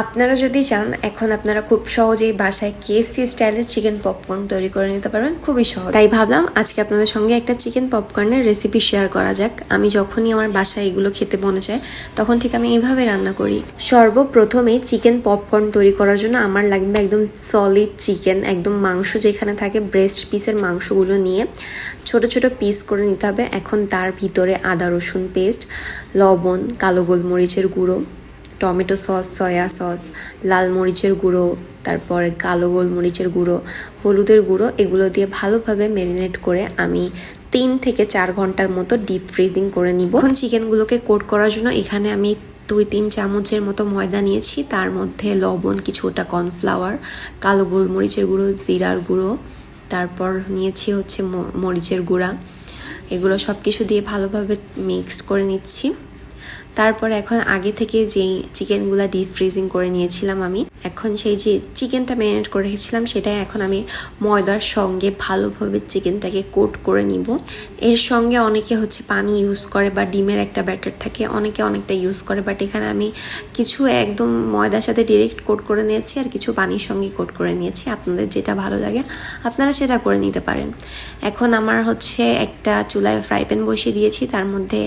আপনারা যদি চান এখন আপনারা খুব সহজেই বাসায় কেএফসি স্টাইলের চিকেন পপকর্ন তৈরি করে নিতে পারবেন, খুবই সহজ। তাই ভাবলাম আজকে আপনাদের সঙ্গে একটা চিকেন পপকর্নের রেসিপি শেয়ার করা যাক। আমি যখনই আমার বাসায় এগুলো খেতে মনে চায় তখন ঠিক আমি এইভাবে রান্না করি। সর্বপ্রথমে চিকেন পপকর্ন তৈরি করার জন্য আমার লাগবে একদম সলিড চিকেন, একদম মাংস যেখানে থাকে ব্রেস্ট পিসের মাংসগুলো নিয়ে ছোট ছোট পিস করে নিতে হবে। এখন তার ভিতরে আদা রসুন পেস্ট, লবণ, কালো গোলমরিচের গুঁড়ো, টমেটো সস, সয়া সস, লাল মরিচের গুঁড়ো, তারপরে কালো গোলমরিচের গুঁড়ো, হলুদের গুঁড়ো, এগুলো দিয়ে ভালোভাবে ম্যারিনেট করে আমি 3 থেকে 4 ঘন্টার মতো ডিপ ফ্রিজিং করে নিব। এখন চিকেনগুলোকে কোট করার জন্য এখানে আমি 2-3 চামচের মতো ময়দা নিয়েছি, তার মধ্যে লবণ, কিছুটা কর্নফ্লাওয়ার, কালো গোলমরিচের গুঁড়ো, জিরার গুঁড়ো, তারপর নিয়েছি হচ্ছে মরিচের গুঁড়া। এগুলো সব কিছু দিয়ে ভালোভাবে মিক্সড করে নিচ্ছি। তারপর এখন আগে থেকে যেই চিকেনগুলো ডিপ ফ্রিজিং করে নিয়েছিলাম আমি, এখন সেই যে চিকেনটা ম্যারিনেট করে রেখেছিলাম সেটাই এখন আমি ময়দার সঙ্গে ভালোভাবে চিকেনটাকে কোট করে নিব। এর সঙ্গে অনেকে হচ্ছে পানি ইউজ করে বা ডিমের একটা ব্যাটার থাকে, অনেকে অনেকটা ইউজ করে, বাট এখানে আমি কিছু একদম ময়দার সাথে ডিরেক্ট কোট করে নিয়েছি আর কিছু পানির সঙ্গে কোট করে নিয়েছি। আপনাদের যেটা ভালো লাগে আপনারা সেটা করে নিতে পারেন। এখন আমার হচ্ছে একটা চুলায় ফ্রাই প্যান বসিয়ে দিয়েছি, তার মধ্যে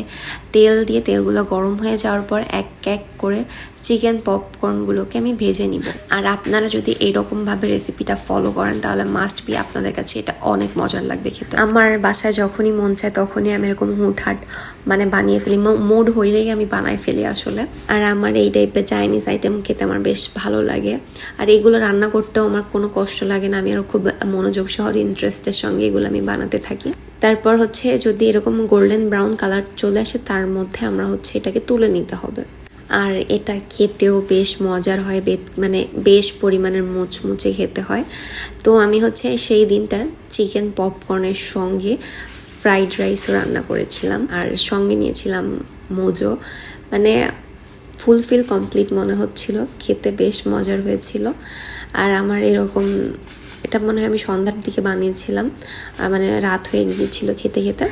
তেল দিয়ে তেলগুলো গরম হয়ে যাওয়ার পর এক এক করে চিকেন পপকর্নগুলোকে আমি ভেজে নিব। আর আপনারা যদি এইরকমভাবে রেসিপিটা ফলো করেন তাহলে মাস্ট বি আপনাদের কাছে এটা অনেক মজার লাগবে খেতে। আমার বাসায় যখনই মন চায় তখনই আমি এরকম হুটহাট বানিয়ে ফেলি, মুড হইলেই আমি বানাই ফেলি আসলে। আর আমার এই টাইপের চাইনিজ আইটেম খেতে আমার বেশ ভালো লাগে, আর এগুলো রান্না করতেও আমার কোনো কষ্ট লাগে না। আমি আরও খুব মনোযোগ সহ ইন্টারেস্টের সঙ্গে এগুলো আমি বানাতে থাকি। তারপর হচ্ছে যদি এরকম গোল্ডেন ব্রাউন কালার চলে আসে তার মধ্যে আমরা হচ্ছে এটাকে তুলে নিতে হবে। আর এটা খেতেও বেশ মজার হয়, বেশ পরিমাণের মুচমুচে খেতে হয়। তো আমি হচ্ছে সেই দিনটা চিকেন পপকর্নের সঙ্গে ফ্রাইড রাইসও রান্না করেছিলাম আর সঙ্গে নিয়েছিলাম মোজো। ফুলফিল কমপ্লিট মনে হচ্ছিল, খেতে বেশ মজার হয়েছিল। আর আমার এরকম এটা মনে হয় আমি সন্ধ্যার দিকে বানিয়েছিলাম, রাত হয়ে গিয়েছিল খেতে খেতে।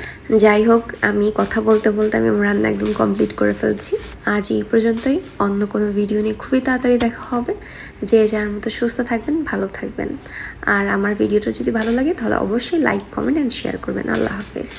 যাই হোক, আমি কথা বলতে বলতে আমি আমার রান্না একদম কমপ্লিট করে ফেলছি। আজ এই পর্যন্তই, অন্য কোনো ভিডিও নিয়ে খুবই তাড়াতাড়ি দেখা হবে। যে যার মতো সুস্থ থাকবেন, ভালো থাকবেন। আর আমার ভিডিওটা যদি ভালো লাগে তাহলে অবশ্যই লাইক, কমেন্ট অ্যান্ড শেয়ার করবেন। আল্লাহ হাফেজ।